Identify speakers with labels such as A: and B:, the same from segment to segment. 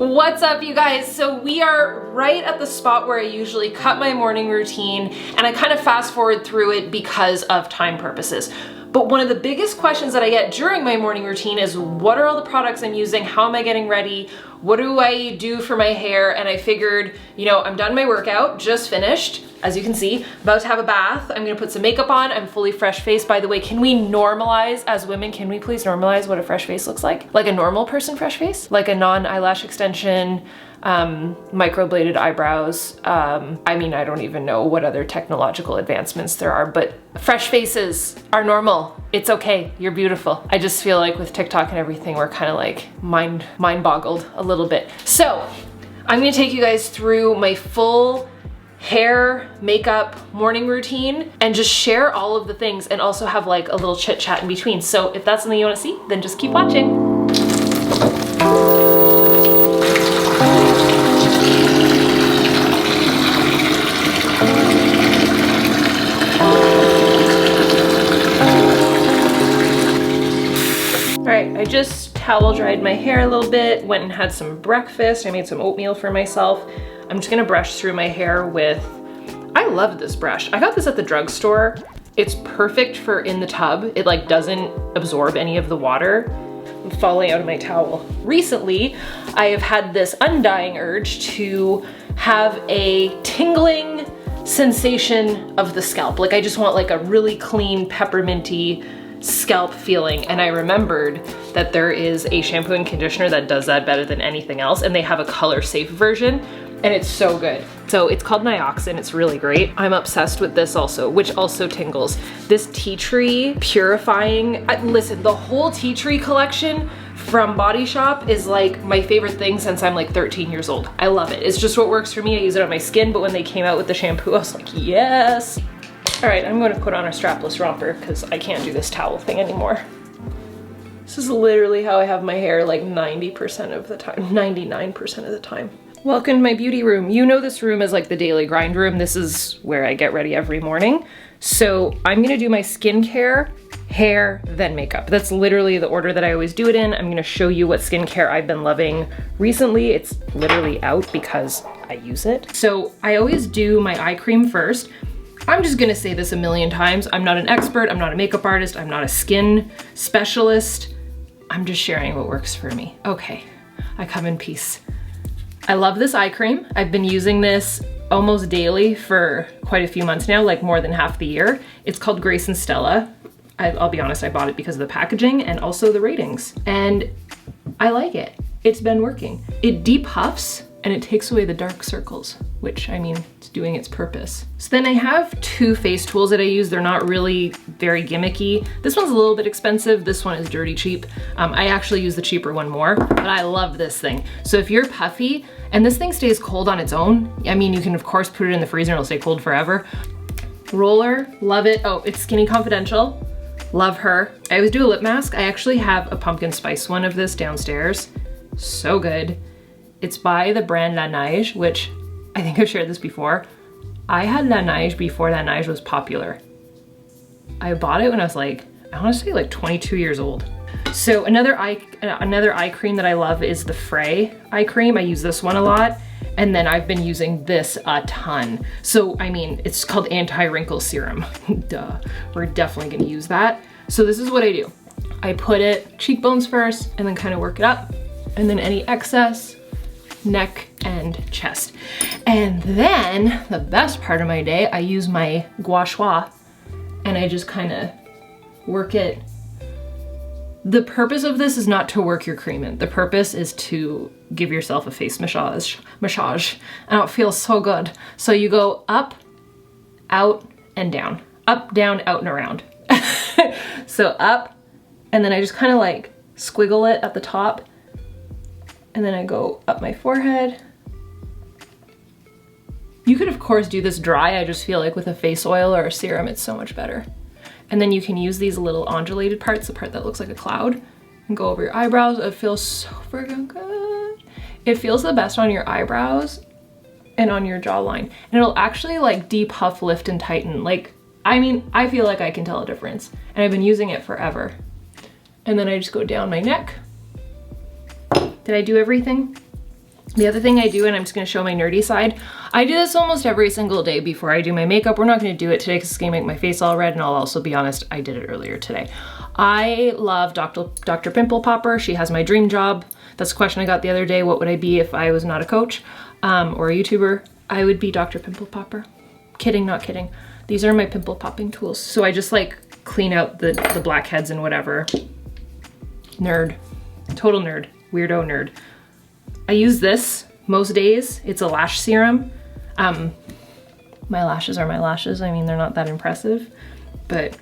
A: What's up, you guys? So we are right at the spot where I usually cut my morning routine, and I kind of fast forward through it because of time purposes. But one of the biggest questions that I get during my morning routine is, what are all the products I'm using? How am I getting ready? What do I do for my hair? And I figured, you know, I'm done my workout, just finished, as you can see, about to have a bath. I'm gonna put some makeup on. I'm fully fresh faced. By the way, can we normalize as women, can we please normalize what a fresh face looks like? Like a normal person fresh face? Like a non-eyelash extension, microbladed eyebrows. I mean, I don't even know what other technological advancements there are, but fresh faces are normal. It's okay, you're beautiful. I just feel like with TikTok and everything, we're kind of like mind boggled a little bit. So I'm gonna take you guys through my full hair, makeup, morning routine, and just share all of the things, and also have like a little chit chat in between. So if that's something you wanna see, then just keep watching. I just towel dried my hair a little bit, went and had some breakfast. I made some oatmeal for myself. I'm just gonna brush through my hair with, I love this brush. I got this at the drugstore. It's perfect for in the tub. It like doesn't absorb any of the water. I'm falling out of my towel. Recently, I have had this undying urge to have a tingling sensation of the scalp. Like I just want like a really clean, pepperminty scalp feeling, and I remembered that there is a shampoo and conditioner that does that better than anything else, and they have a color safe version, and it's so good. So it's called Nioxin, it's really great. I'm obsessed with this also, which also tingles. This tea tree purifying, listen, the whole tea tree collection from Body Shop is like my favorite thing since I'm like 13 years old. I love it. It's just what works for me. I use it on my skin, but when they came out with the shampoo, I was like, yes. All right, I'm going to put on a strapless romper because I can't do this towel thing anymore. This is literally how I have my hair like 90% of the time, 99% of the time. Welcome to my beauty room. You know this room is like the daily grind room. This is where I get ready every morning. So I'm gonna do my skincare, hair, then makeup. That's literally the order that I always do it in. I'm gonna show you what skincare I've been loving recently. It's literally out because I use it. So I always do my eye cream first. I'm just gonna say this a million times. I'm not an expert, I'm not a makeup artist, I'm not a skin specialist. I'm just sharing what works for me. Okay, I come in peace. I love this eye cream. I've been using this almost daily for quite a few months now, like more than half the year. It's called Grace and Stella. I'll be honest, I bought it because of the packaging and also the ratings. And I like it. It's been working. It depuffs and it takes away the dark circles, which, I mean, it's doing its purpose. So then I have two face tools that I use. They're not really very gimmicky. This one's a little bit expensive. This one is dirty cheap. I actually use the cheaper one more, but I love this thing. So if you're puffy, and this thing stays cold on its own, I mean, you can of course put it in the freezer and it'll stay cold forever. Roller, love it. Oh, it's Skinny Confidential. Love her. I always do a lip mask. I actually have a pumpkin spice one of this downstairs. So good. It's by the brand La Neige, which I think I've shared this before. I had La Neige before La Neige was popular. I bought it when I was like, I want to say like 22 years old. So another eye cream that I love is the Frey eye cream. I use this one a lot. And then I've been using this a ton. So, I mean, it's called Anti-Wrinkle Serum. Duh, we're definitely gonna use that. So this is what I do. I put it cheekbones first and then kind of work it up. And then any excess, neck and chest. And then the best part of my day, I use my gua sha and I just kind of work it. The purpose of this is not to work your cream in. The purpose is to give yourself a face massage, and it feels so good. So you go up, out, and down. Up, down, out, and around. So up, and then I just kind of like squiggle it at the top, and then I go up my forehead. You could of course do this dry. I just feel like with a face oil or a serum, it's so much better. And then you can use these little undulated parts, the part that looks like a cloud, and go over your eyebrows. It feels so freaking good. It feels the best on your eyebrows and on your jawline. And it'll actually like depuff, lift, and tighten. Like, I mean, I feel like I can tell a difference. And I've been using it forever. And then I just go down my neck. Did I do everything? The other thing I do, and I'm just gonna show my nerdy side, I do this almost every single day before I do my makeup. We're not gonna do it today because it's gonna make my face all red, and I'll also be honest, I did it earlier today. I love Dr. Pimple Popper. She has my dream job. That's a question I got the other day. What would I be if I was not a coach or a YouTuber? I would be Dr. Pimple Popper. Kidding, not kidding. These are my pimple popping tools. So I just like clean out the blackheads and whatever. Nerd, total nerd, weirdo nerd. I use this most days. It's a lash serum. My lashes are my lashes. I mean, they're not that impressive, but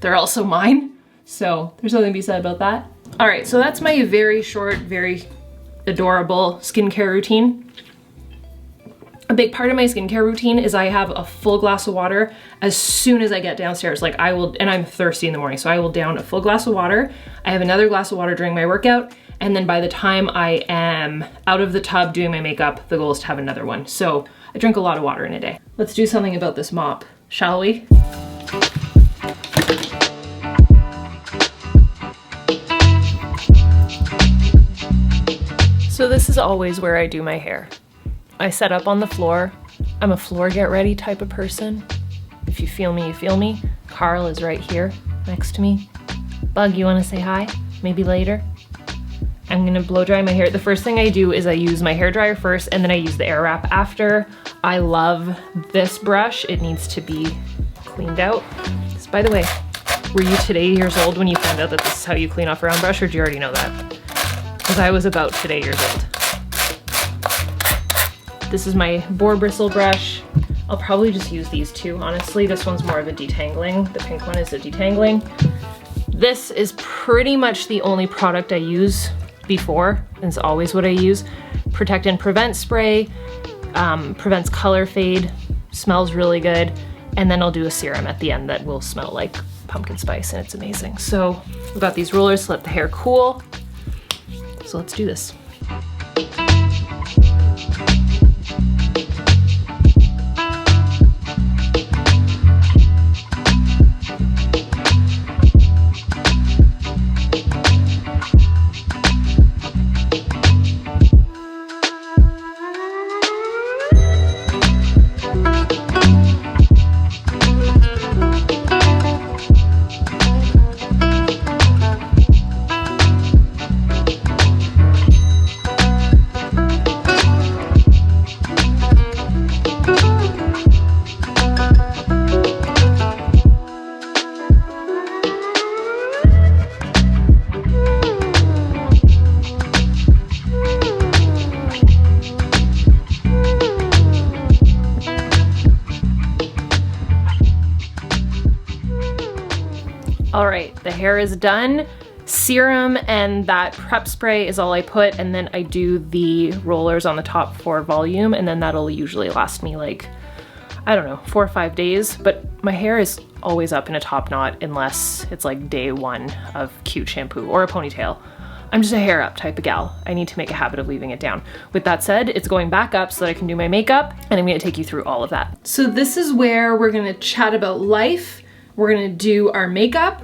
A: they're also mine. So there's something to be said about that. All right, so that's my very short, very adorable skincare routine. A big part of my skincare routine is I have a full glass of water as soon as I get downstairs. Like I will, and I'm thirsty in the morning, so I will down a full glass of water. I have another glass of water during my workout, and then by the time I am out of the tub doing my makeup, the goal is to have another one. So I drink a lot of water in a day. Let's do something about this mop, shall we? So this is always where I do my hair. I set up on the floor. I'm a floor get ready type of person. If you feel me, you feel me. Carl is right here next to me. Bug, you wanna say hi? Maybe later? I'm gonna blow dry my hair. The first thing I do is I use my hair dryer first, and then I use the air wrap after. I love this brush. It needs to be cleaned out. So, by the way, were you today years old when you found out that this is how you clean off a round brush, or do you already know that? Because I was about today years old. This is my boar bristle brush. I'll probably just use these two, honestly. This one's more of a detangling. The pink one is a detangling. This is pretty much the only product I use before, and it's always what I use. Protect and Prevent spray, prevents color fade, smells really good, and then I'll do a serum at the end that will smell like pumpkin spice, and it's amazing. So I've got these rollers to let the hair cool. So let's do this. All right, the hair is done. Serum and that prep spray is all I put, and then I do the rollers on the top for volume, and then that'll usually last me like, I don't know, 4 or 5 days, but my hair is always up in a top knot unless it's like day one of cute shampoo or a ponytail. I'm just a hair up type of gal. I need to make a habit of leaving it down. With that said, it's going back up so that I can do my makeup, and I'm gonna take you through all of that. So this is where we're gonna chat about life. We're gonna do our makeup.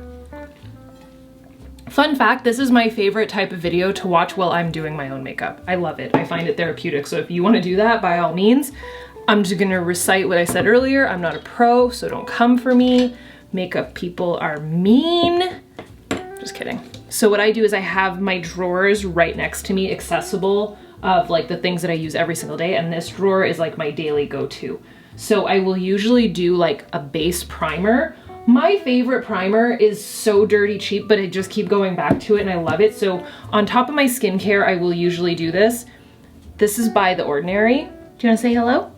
A: Fun fact, this is my favorite type of video to watch while I'm doing my own makeup. I love it. I find it therapeutic. So if you want to do that, by all means. I'm just gonna recite what I said earlier. I'm not a pro, so don't come for me. Makeup people are mean. Just kidding. So what I do is I have my drawers right next to me, accessible, of like the things that I use every single day, and this drawer is like my daily go-to. So I will usually do like a base primer. My favorite primer is so dirty cheap, but I just keep going back to it and I love it. So on top of my skincare, I will usually do this. This is by The Ordinary. Do you wanna say hello?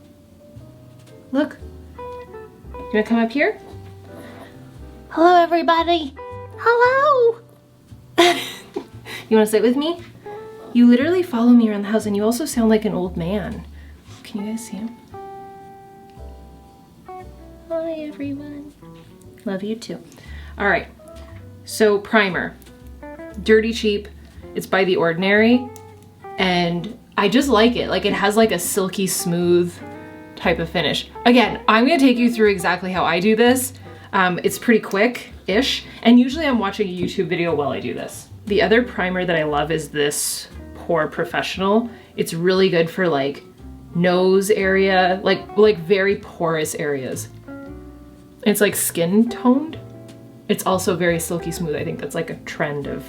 A: Look. You wanna come up here? Hello, everybody. Hello. You wanna sit with me? You literally follow me around the house, and you also sound like an old man. Can you guys see him? Hi, everyone. Love you too. All right, so primer, dirty cheap. It's by The Ordinary, and I just like it. Like, it has like a silky smooth type of finish. Again, I'm gonna take you through exactly how I do this. It's pretty quick-ish, and usually I'm watching a YouTube video while I do this. The other primer that I love is this Pore Professional. It's really good for like nose area, like very porous areas. It's like skin toned. It's also very silky smooth. I think that's like a trend of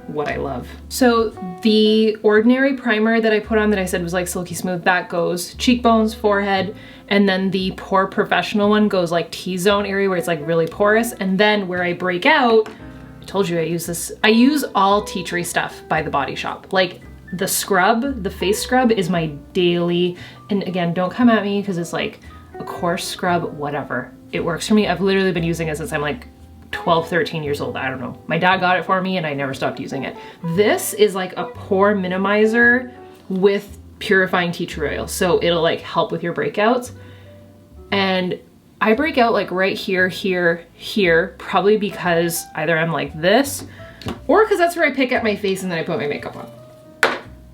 A: what I love. So the ordinary primer that I put on that I said was like silky smooth, that goes cheekbones, forehead, and then the Pore Professional one goes like T-zone area where it's like really porous. And then where I break out, I told you I use this, I use all tea tree stuff by The Body Shop. Like the scrub, the face scrub is my daily, and again, don't come at me because it's like a coarse scrub, whatever. It works for me. I've literally been using it since I'm like 12, 13 years old. I don't know. My dad got it for me and I never stopped using it. This is like a pore minimizer with purifying tea tree oil. So it'll like help with your breakouts. And I break out like right here, here, here, probably because either I'm like this or because that's where I pick at my face and then I put my makeup on.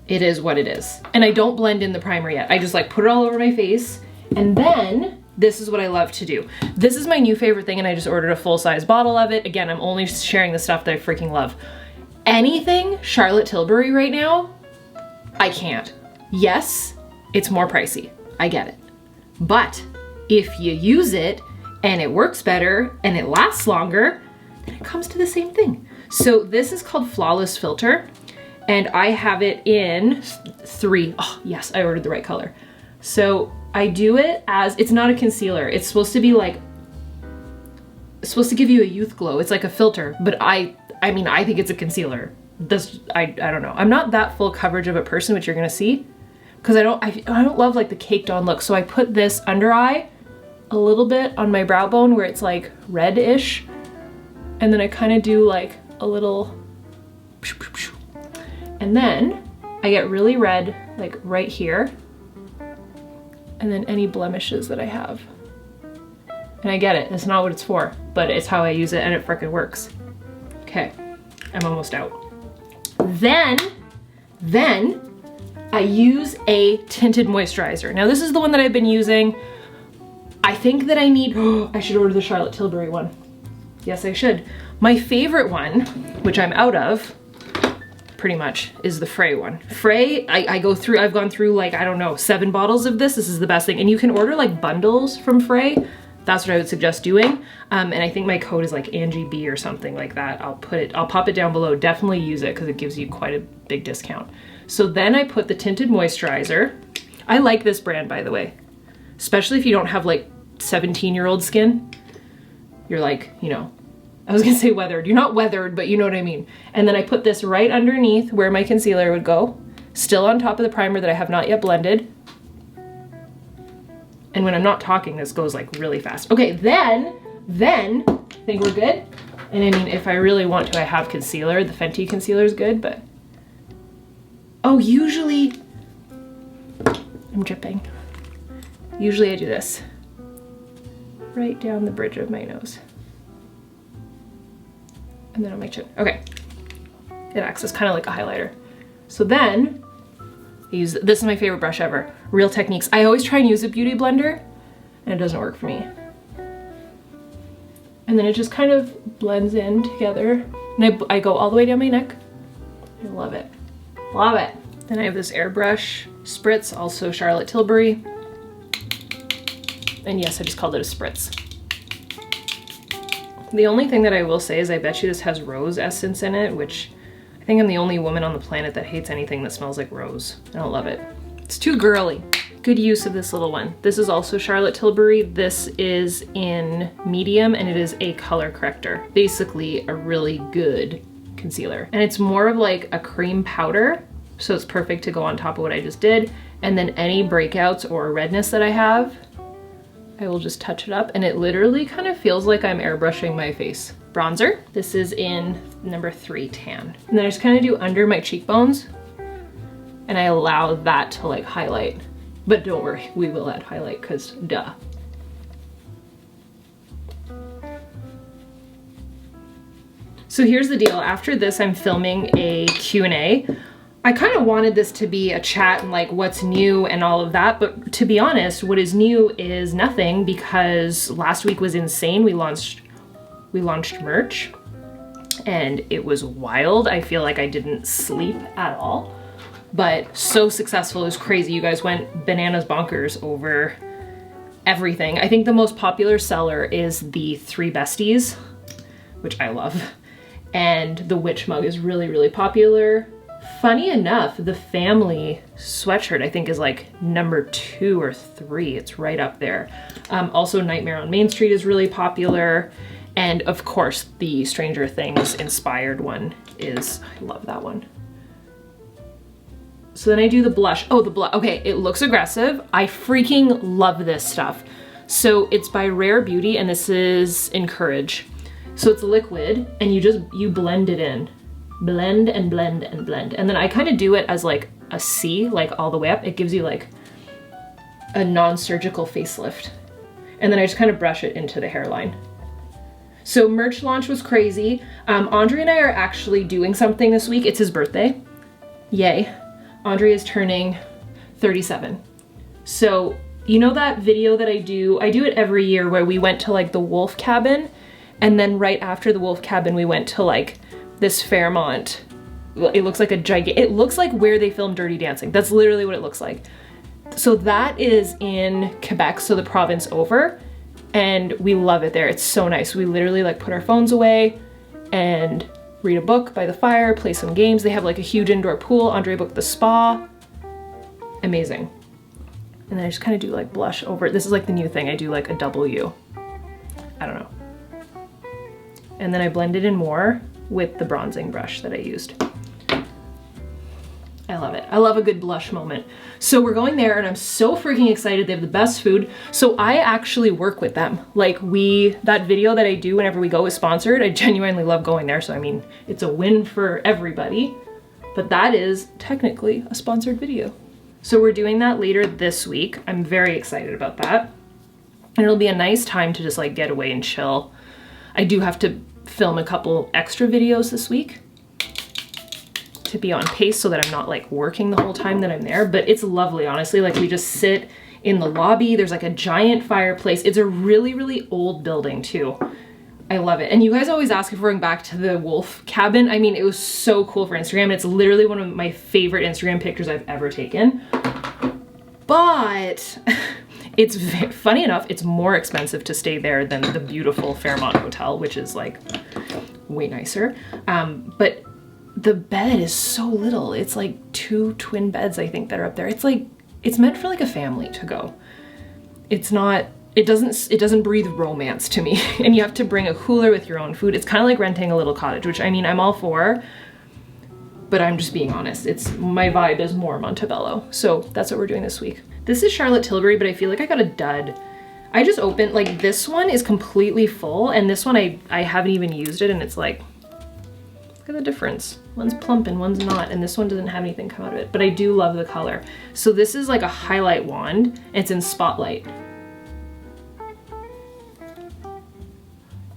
A: It is what it is. And I don't blend in the primer yet. I just like put it all over my face. And then this is what I love to do. This is my new favorite thing and I just ordered a full-size bottle of it. Again, I'm only sharing the stuff that I freaking love. Anything Charlotte Tilbury right now, I can't. Yes, it's more pricey. I get it. But if you use it and it works better and it lasts longer, then it comes to the same thing. So this is called Flawless Filter and I have it in 3. Oh yes, I ordered the right color. So I do it as, it's not a concealer. It's supposed to be like, it's supposed to give you a youth glow. It's like a filter, but I mean, I think it's a concealer. This, I don't know. I'm not that full coverage of a person, which you're gonna see, because I don't love like the caked on look. So I put this under eye a little bit on my brow bone where it's like red-ish. And then I kind of do like a little, and then I get really red, like right here. And then any blemishes that I have. And I get it, it's not what it's for, but it's how I use it and it frickin' works. Okay, I'm almost out. Then I use a tinted moisturizer. Now this is the one that I've been using. I think that I need, I should order the Charlotte Tilbury one. Yes, I should. My favorite one, which I'm out of, pretty much, is the Frey one. Frey, I've gone through like, I don't know, 7 bottles of this. This is the best thing. And you can order like bundles from Frey. That's what I would suggest doing. And I think my code is like Angie B or something like that. I'll pop it down below. Definitely use it because it gives you quite a big discount. So then I put the tinted moisturizer. I like this brand, by the way, especially if you don't have like 17-year-old skin. You're like, you know, I was gonna say weathered. You're not weathered, but you know what I mean. And then I put this right underneath where my concealer would go, still on top of the primer that I have not yet blended. And when I'm not talking, this goes like really fast. Okay, then, I think we're good. And I mean, if I really want to, I have concealer. The Fenty concealer is good, but, oh, usually, I'm dripping. Usually I do this, right down the bridge of my nose. And then on my chin. Okay. It acts as kind of like a highlighter. So then I use, this is my favorite brush ever, Real Techniques. I always try and use a beauty blender and it doesn't work for me. And then it just kind of blends in together. And I go all the way down my neck. I love it. Love it. Then I have this airbrush spritz, also Charlotte Tilbury. And yes, I just called it a spritz. The only thing that I will say is I bet you this has rose essence in it, which I think I'm the only woman on the planet that hates anything that smells like rose. I don't love it. It's too girly. Good use of this little one. This is also Charlotte Tilbury. This is in medium and it is a color corrector. Basically a really good concealer. And it's more of like a cream powder, so it's perfect to go on top of what I just did. And then any breakouts or redness that I have, I will just touch it up and it literally kind of feels like I'm airbrushing my face. Bronzer, this is in number 3 tan. And then I just kind of do under my cheekbones and I allow that to like highlight. But don't worry, we will add highlight because duh. So here's the deal, after this I'm filming a Q&A. I kind of wanted this to be a chat and like what's new and all of that, but to be honest, what is new is nothing because last week was insane. We launched merch and it was wild. I feel like I didn't sleep at all. but so successful. It was crazy. You guys went bananas bonkers over everything. I think the most popular seller is the Three Besties, which I love. And the witch mug is really, really popular. Funny enough, the family sweatshirt I think is like number 2 or 3. It's right up there. Also Nightmare on Main Street is really popular. And of course the Stranger Things inspired one is, I love that one. So then I do the blush. Oh, the blush. Okay, it looks aggressive. I freaking love this stuff. So it's by Rare Beauty and this is Encourage. So it's liquid and you blend it in. Blend and blend and blend. And then I kind of do it as like a C, like all the way up. It gives you like a non-surgical facelift. And then I just kind of brush it into the hairline. So merch launch was crazy. Andre and I are actually doing something this week. It's his birthday. Yay. Andre is turning 37. So you know that video that I do it every year where we went to like the wolf cabin, and then right after the wolf cabin we went to like this Fairmont. It looks like it looks like where they filmed Dirty Dancing. That's literally what it looks like. So that is in Quebec, so the province over, and we love it there. It's so nice. We literally like put our phones away and read a book by the fire, play some games. They have like a huge indoor pool. Andre booked the spa. Amazing. And then I just kind of do like blush over it. This is like the new thing. I do like a W. I don't know. And then I blend it in more with the bronzing brush that I used. I love it. I love a good blush moment. So we're going there and I'm so freaking excited. They have the best food. So I actually work with them. Like that video that I do whenever we go is sponsored. I genuinely love going there. So I mean, it's a win for everybody, but that is technically a sponsored video. So we're doing that later this week. I'm very excited about that. And it'll be a nice time to just like get away and chill. I do have to film a couple extra videos this week to be on pace so that I'm not like working the whole time that I'm there, but it's lovely, honestly. Like we just sit in the lobby. There's like a giant fireplace. It's a really, really old building too. I love it. And you guys always ask if we're going back to the wolf cabin. I mean, it was so cool for Instagram. And it's literally one of my favorite Instagram pictures I've ever taken. But it's funny enough, it's more expensive to stay there than the beautiful Fairmont Hotel, which is like way nicer. But the bed is so little. It's like 2 twin beds, I think, that are up there. It's like, it's meant for like a family to go. It's not, it doesn't breathe romance to me. And you have to bring a cooler with your own food. It's kind of like renting a little cottage, which I mean, I'm all for, but I'm just being honest. My vibe is more Montebello. So that's what we're doing this week. This is Charlotte Tilbury, but I feel like I got a dud. I just opened, like this one is completely full and this one I haven't even used it and it's like, look at the difference. One's plump and one's not, and this one doesn't have anything come out of it, but I do love the color. So this is like a highlight wand, and it's in Spotlight.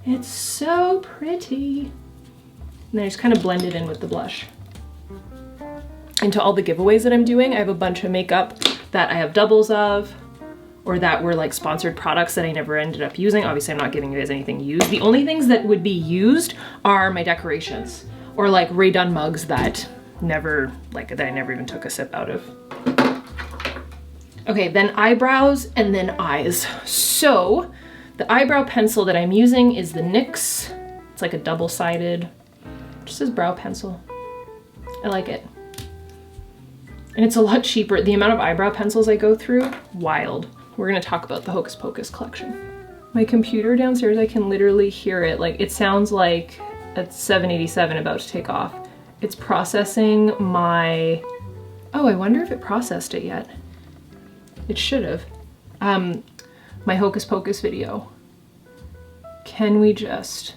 A: It's so pretty. And then I just kind of blend it in with the blush. Into all the giveaways that I'm doing, I have a bunch of makeup that I have doubles of, or that were like sponsored products that I never ended up using. Obviously, I'm not giving you guys anything used. The only things that would be used are my decorations, or like Rae Dunn mugs that I never even took a sip out of. Okay, then eyebrows and then eyes. So the eyebrow pencil that I'm using is the NYX. It's like a double-sided, just as brow pencil. I like it. And it's a lot cheaper. The amount of eyebrow pencils I go through, wild. We're gonna talk about the Hocus Pocus collection. My computer downstairs, I can literally hear it. Like, it sounds like a 787 about to take off. It's processing my, oh, I wonder if it processed it yet. It should have. My Hocus Pocus video. Can we just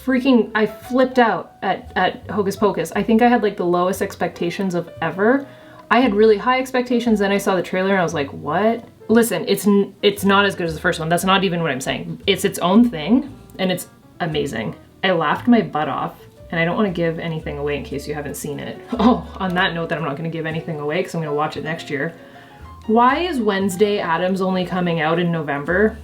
A: freaking, I flipped out at Hocus Pocus. I think I had like the lowest expectations of ever. I had really high expectations, then I saw the trailer and I was like, what? Listen, it's not as good as the first one. That's not even what I'm saying. It's its own thing and it's amazing. I laughed my butt off, and I don't want to give anything away in case you haven't seen it. Oh, on that note that I'm not going to give anything away because I'm going to watch it next year. Why is Wednesday Addams only coming out in November?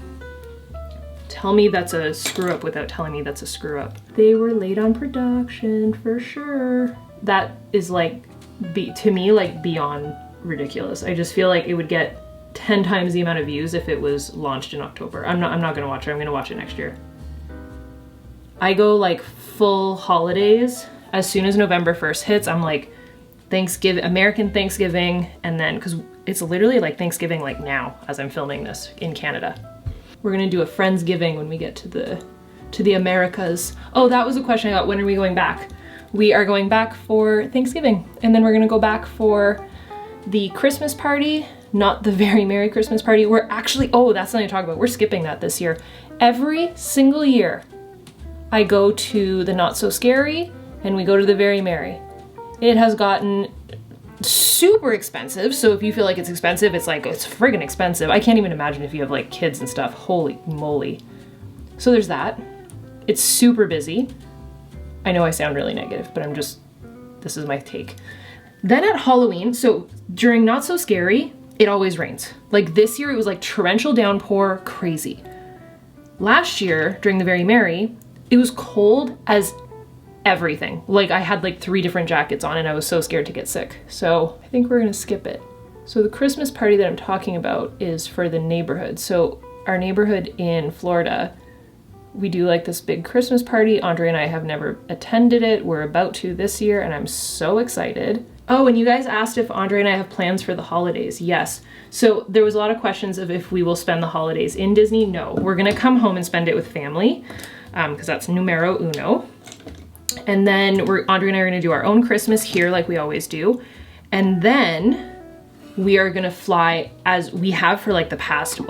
A: Tell me that's a screw up without telling me that's a screw up. They were late on production for sure. That is like to me, like beyond ridiculous. I just feel like it would get 10 times the amount of views if it was launched in October. I'm not gonna watch it. I'm gonna watch it next year. I go like full holidays. As soon as November 1st hits, I'm like Thanksgiving, American Thanksgiving, and then, because it's literally like Thanksgiving like now as I'm filming this in Canada. We're gonna do a Friendsgiving when we get to the Americas. Oh, that was a question I got. When are we going back? We are going back for Thanksgiving, and then we're gonna go back for the Christmas party, not the very Merry Christmas party. We're actually, oh, that's something to talk about. We're skipping that this year. Every single year, I go to the Not So Scary, and we go to the Very Merry. It has gotten super expensive, so if you feel like it's expensive, it's like, it's friggin' expensive. I can't even imagine if you have like kids and stuff. Holy moly. So there's that. It's super busy. I know I sound really negative, but this is my take. Then at Halloween, so during Not So Scary, it always rains. Like this year, it was like torrential downpour, crazy. Last year, during the Very Merry, it was cold as everything. Like I had like 3 different jackets on and I was so scared to get sick. So I think we're gonna skip it. So the Christmas party that I'm talking about is for the neighborhood. So our neighborhood in Florida, we do like this big Christmas party. Andre and I have never attended it. We're about to this year and I'm so excited. Oh, and you guys asked if Andre and I have plans for the holidays. Yes. So there was a lot of questions of if we will spend the holidays in Disney. No, we're gonna come home and spend it with family because that's numero uno. And then Andre and I are gonna do our own Christmas here like we always do. And then we are gonna fly as we have for like the past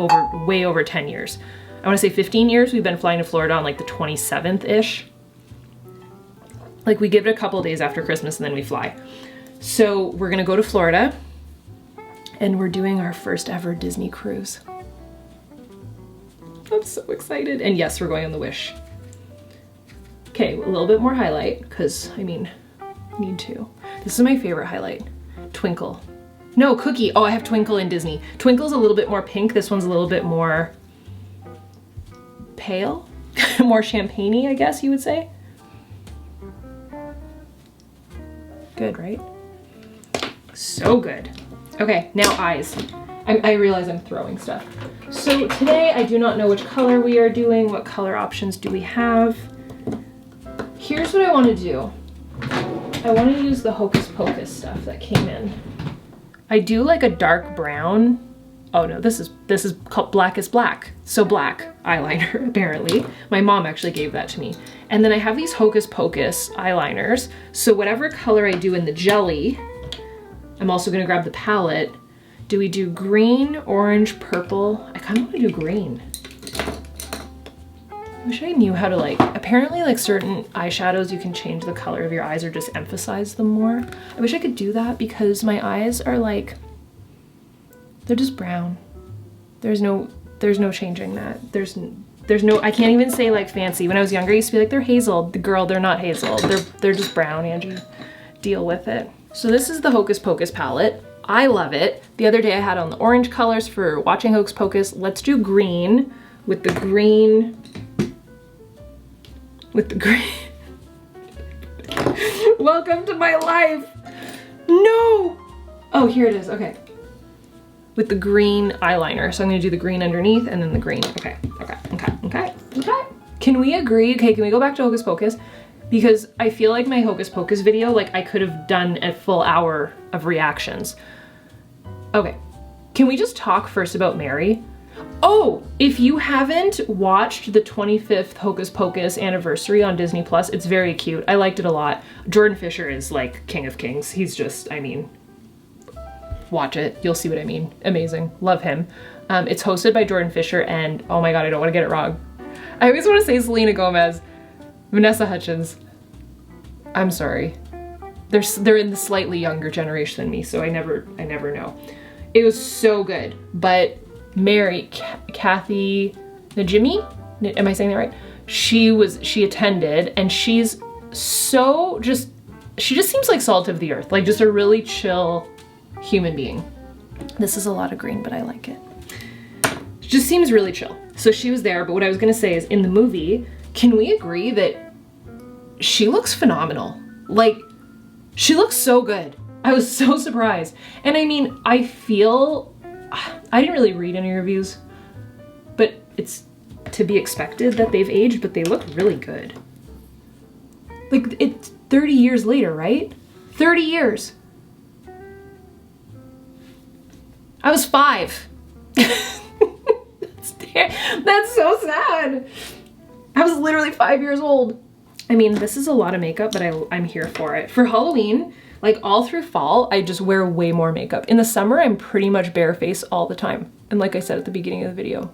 A: way over 10 years. I wanna say 15 years we've been flying to Florida on like the 27th-ish. Like we give it a couple days after Christmas and then we fly. So we're gonna go to Florida and we're doing our first ever Disney cruise. I'm so excited. And yes, we're going on the Wish. Okay, a little bit more highlight, because I mean, need to. This is my favorite highlight. Twinkle. No, Cookie. Oh, I have Twinkle in Disney. Twinkle's a little bit more pink. This one's a little bit more pale, more champagne-y, I guess you would say. Good, right? So good. Okay, now eyes. I realize I'm throwing stuff. So today I do not know which color we are doing. What color options do we have? Here's what I want to do. I want to use the Hocus Pocus stuff that came in. I do like a dark brown. Oh no, this is called Black is Black. So black eyeliner, apparently. My mom actually gave that to me. And then I have these Hocus Pocus eyeliners. So whatever color I do in the jelly, I'm also gonna grab the palette. Do we do green, orange, purple? I kind of want to do green. I wish I knew how to like, apparently like certain eyeshadows you can change the color of your eyes or just emphasize them more. I wish I could do that because my eyes are like, they're just brown. There's no changing that. There's no, I can't even say like fancy. When I was younger, I used to be like, they're hazel. Girl, they're not hazel. They're just brown, Angie. Deal with it. So this is the Hocus Pocus palette. I love it. The other day I had on the orange colors for watching Hocus Pocus. Let's do green with the green. Welcome to my life. No. Oh, here it is. Okay. With the green eyeliner. So I'm gonna do the green underneath and then the green. Okay. Can we agree? Okay, can we go back to Hocus Pocus? Because I feel like my Hocus Pocus video, like I could have done a full hour of reactions. Okay, can we just talk first about Mary? Oh, if you haven't watched the 25th Hocus Pocus anniversary on Disney Plus, it's very cute. I liked it a lot. Jordan Fisher is like king of kings. He's just, I mean, watch it. You'll see what I mean. Amazing. Love him. It's hosted by Jordan Fisher and, oh my God, I don't want to get it wrong. I always want to say Selena Gomez. Vanessa Hudgens. I'm sorry. They're in the slightly younger generation than me, so I never know. It was so good, but Mary, Kathy Najimy, am I saying that right? She attended, and she's so she just seems like salt of the earth, like just a really chill human being. This is a lot of green, but I like it. She just seems really chill. So she was there, but what I was gonna say is in the movie, can we agree that she looks phenomenal? Like, she looks so good. I was so surprised. And I mean, I didn't really read any reviews, but it's to be expected that they've aged, but they look really good. Like, it's 30 years later, right? 30 years. I was 5. That's so sad. I was literally 5 years old. I mean, this is a lot of makeup, but I'm here for it. For Halloween, like all through fall, I just wear way more makeup. In the summer, I'm pretty much bare face all the time. And like I said at the beginning of the video,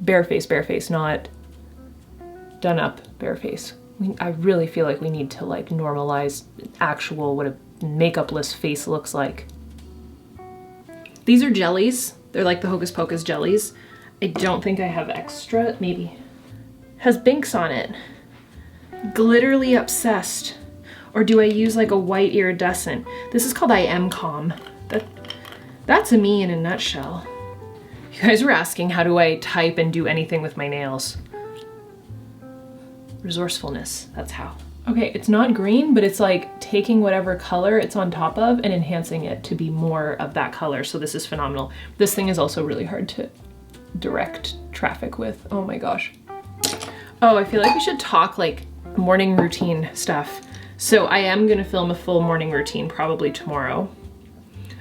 A: bare face, not done up bare face. I really feel like we need to like normalize actual what a makeupless face looks like. These are jellies. They're like the Hocus Pocus jellies. I don't think I have extra, maybe. Has Binks on it. Glitterly Obsessed. Or do I use like a white iridescent? This is called I Am Calm. That's me in a nutshell. You guys were asking how do I type and do anything with my nails. Resourcefulness, that's how. Okay, it's not green, but it's like taking whatever color it's on top of and enhancing it to be more of that color. So this is phenomenal. This thing is also really hard to direct traffic with. Oh my gosh. Oh, I feel like we should talk like morning routine stuff. So I am gonna film a full morning routine probably tomorrow.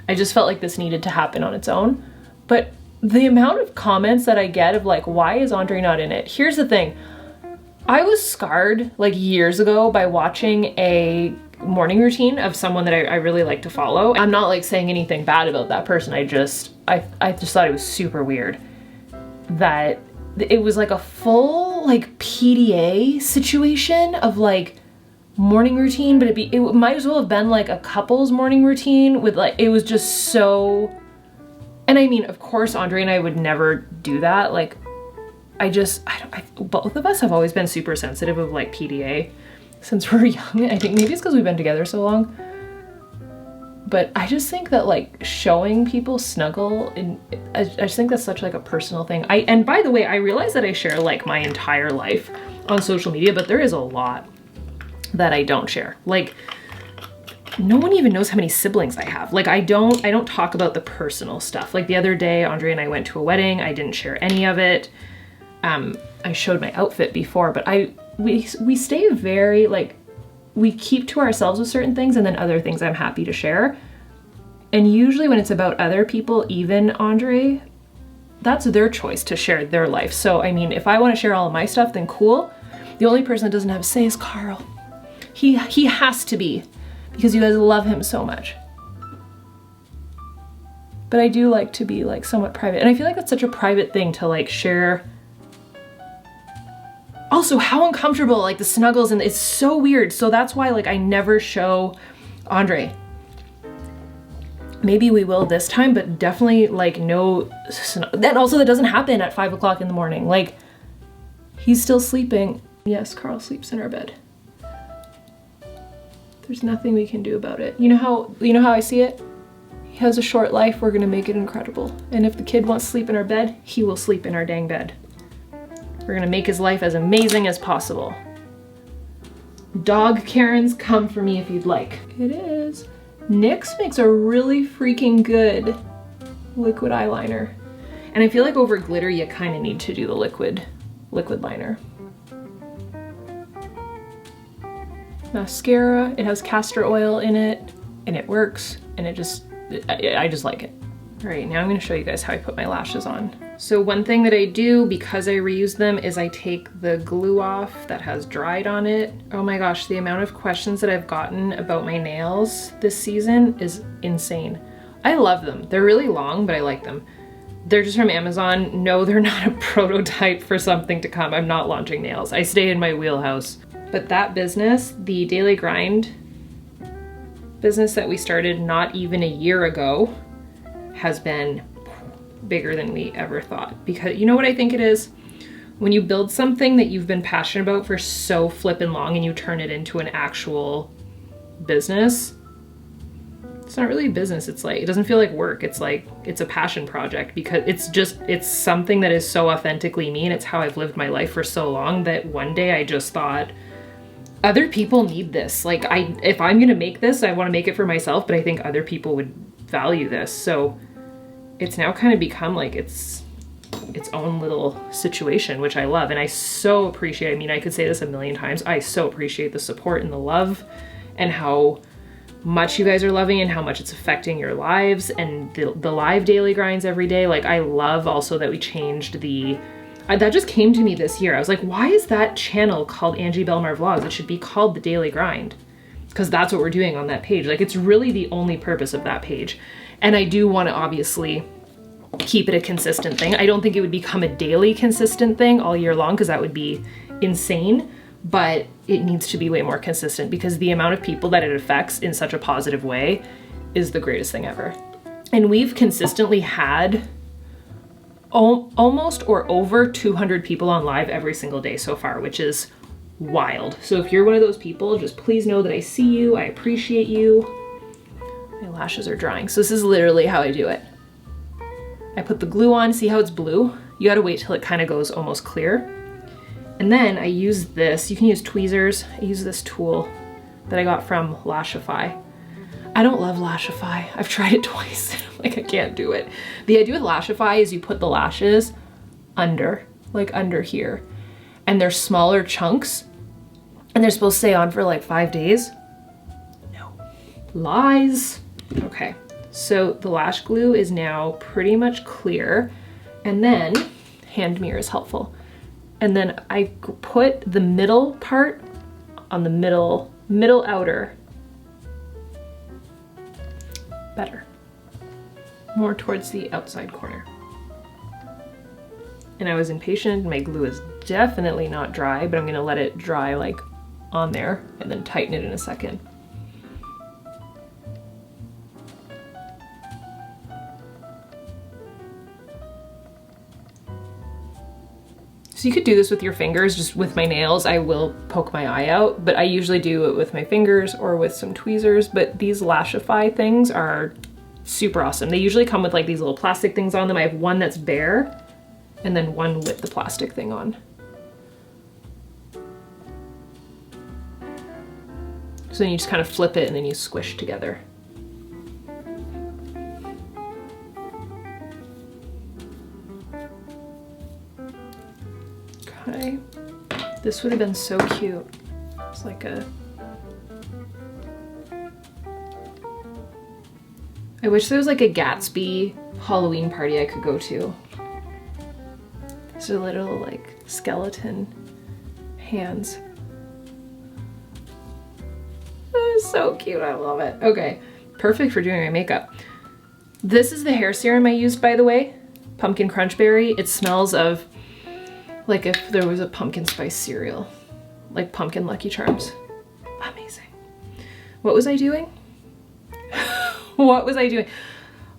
A: I just felt like this needed to happen on its own. But the amount of comments that I get of like, why is Andre not in it? Here's the thing. I was scarred like years ago by watching a morning routine of someone that I really like to follow. I'm not like saying anything bad about that person. I just thought it was super weird that it was like a full like PDA situation of like morning routine, but it might as well have been like a couple's morning routine with like, it was just so, and I mean, of course, Andre and I would never do that. Like, both of us have always been super sensitive of like PDA since we're young. I think maybe it's because we've been together so long. But I just think that like showing people snuggle, I just think that's such like a personal thing. And by the way, I realize that I share like my entire life on social media, but there is a lot that I don't share. Like, no one even knows how many siblings I have. Like, I don't talk about the personal stuff. Like the other day, Andre and I went to a wedding. I didn't share any of it. I showed my outfit before, but we stay very like, we keep to ourselves with certain things, and then other things I'm happy to share. And usually when it's about other people, even Andre, that's their choice to share their life. So, I mean, if I want to share all of my stuff, then cool. The only person that doesn't have a say is Carl. He has to be, because you guys love him so much. But I do like to be like somewhat private. And I feel like that's such a private thing to like share. Also, how uncomfortable, like the snuggles, and it's so weird. So that's why like I never show Andre. Maybe we will this time, but definitely like no, that doesn't happen at 5 o'clock in the morning. Like, he's still sleeping. Yes, Carl sleeps in our bed. There's nothing we can do about it. You know how I see it? He has a short life, we're gonna make it incredible. And if the kid wants to sleep in our bed, he will sleep in our dang bed. We're gonna make his life as amazing as possible. Dog Karens, come for me if you'd like. It is. NYX makes a really freaking good liquid eyeliner. And I feel like over glitter, you kind of need to do the liquid liner. Mascara, it has castor oil in it, and it works, and I just like it. All right, now I'm gonna show you guys how I put my lashes on. So one thing that I do, because I reuse them, is I take the glue off that has dried on it. Oh my gosh, the amount of questions that I've gotten about my nails this season is insane. I love them. They're really long, but I like them. They're just from Amazon. No, they're not a prototype for something to come. I'm not launching nails. I stay in my wheelhouse. But that business, the Daily Grind business that we started not even a year ago, has been bigger than we ever thought. Because you know what I think it is? When you build something that you've been passionate about for so flippin' long and you turn it into an actual business, it's not really a business. It's like, it doesn't feel like work. It's like, it's a passion project, because it's something that is so authentically me, and it's how I've lived my life for so long that one day I just thought, other people need this. Like if I'm gonna make this, I wanna make it for myself, but I think other people would value this. So it's now kind of become like its own little situation, which I love. And I so appreciate, I mean, I could say this a million times, I so appreciate the support and the love and how much you guys are loving and how much it's affecting your lives and the live daily grinds every day. Like I love also that we changed that just came to me this year. I was like, why is that channel called Angie Bellemare Vlogs? It should be called The Daily Grind, because that's what we're doing on that page. Like it's really the only purpose of that page. And I do want to obviously keep it a consistent thing. I don't think it would become a daily consistent thing all year long, because that would be insane, but it needs to be way more consistent because the amount of people that it affects in such a positive way is the greatest thing ever. And we've consistently had almost or over 200 people on live every single day so far, which is wild. So if you're one of those people, just please know that I see you, I appreciate you. My lashes are drying. So this is literally how I do it. I put the glue on, see how it's blue? You gotta wait till it kind of goes almost clear. And then I use this, you can use tweezers. I use this tool that I got from Lashify. I don't love Lashify. I've tried it twice. Like I can't do it. The idea with Lashify is you put the lashes under, like under here, and they're smaller chunks and they're supposed to stay on for like 5 days. No. Lies. Okay. So the lash glue is now pretty much clear, and then hand mirror is helpful. And then I put the middle part on the middle outer. Better. More towards the outside corner. And I was impatient, my glue is definitely not dry, but I'm gonna let it dry like on there and then tighten it in a second. So you could do this with your fingers, just with my nails. I will poke my eye out, but I usually do it with my fingers or with some tweezers, but these Lashify things are super awesome. They usually come with like these little plastic things on them. I have one that's bare and then one with the plastic thing on. So then you just kind of flip it and then you squish together. Okay, this would have been so cute. It's like I wish there was like a Gatsby Halloween party I could go to. These are little like skeleton hands. That is so cute, I love it. Okay, perfect for doing my makeup. This is the hair serum I used, by the way. Pumpkin Crunch Berry. It smells of like if there was a pumpkin spice cereal, like pumpkin Lucky Charms. Amazing. What was I doing? What was I doing?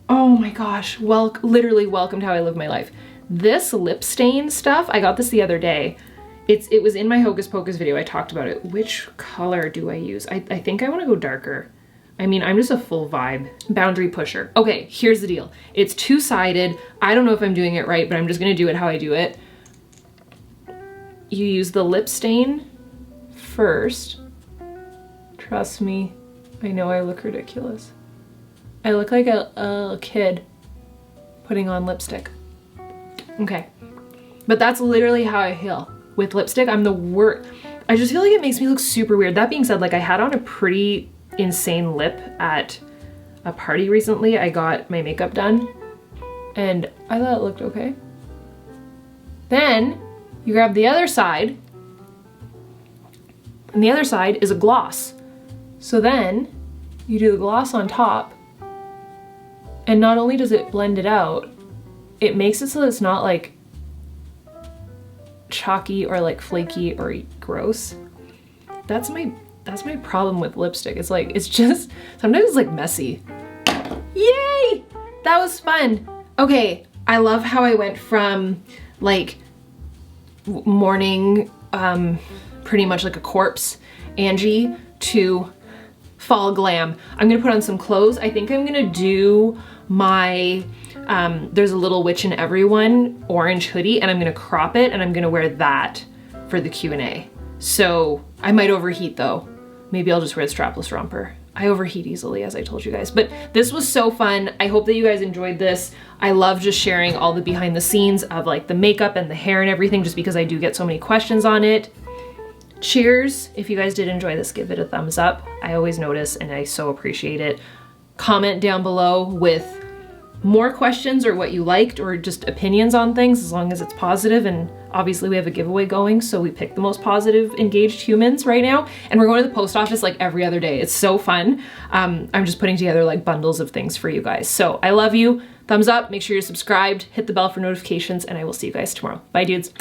A: Oh my gosh, literally welcome to how I live my life. This lip stain stuff, I got this the other day. It was in my Hocus Pocus video, I talked about it. Which color do I use? I think I wanna go darker. I mean, I'm just a full vibe boundary pusher. Okay, here's the deal. It's two-sided. I don't know if I'm doing it right, but I'm just gonna do it how I do it. You use the lip stain first. Trust me, I know I look ridiculous. I look like a kid putting on lipstick. Okay, but that's literally how I feel. With lipstick, I'm the worst. I just feel like it makes me look super weird. That being said, like I had on a pretty insane lip at a party recently. I got my makeup done and I thought it looked okay. Then you grab the other side, and the other side is a gloss. So then you do the gloss on top, and not only does it blend it out, it makes it so that it's not like chalky or like flaky or gross. That's my problem with lipstick. It's like, it's just, sometimes it's like messy. Yay! That was fun. Okay, I love how I went from like morning, pretty much like a corpse Angie, to fall glam. I'm gonna put on some clothes. I think I'm gonna do my, there's a Little Witch in Everyone orange hoodie, and I'm gonna crop it and I'm gonna wear that for the Q&A. So I might overheat though. Maybe I'll just wear the strapless romper. I overheat easily, as I told you guys, but this was so fun. I hope that you guys enjoyed this. I love just sharing all the behind the scenes of like the makeup and the hair and everything, just because I do get so many questions on it. Cheers. If you guys did enjoy this, give it a thumbs up. I always notice and I so appreciate it. Comment down below with more questions or what you liked or just opinions on things, as long as it's positive. And obviously we have a giveaway going, so we picked the most positive engaged humans right now, and we're going to the post office like every other day. It's so fun. I'm just putting together like bundles of things for you guys. So I love you. Thumbs up, make sure you're subscribed, hit the bell for notifications, and I will see you guys tomorrow. Bye dudes.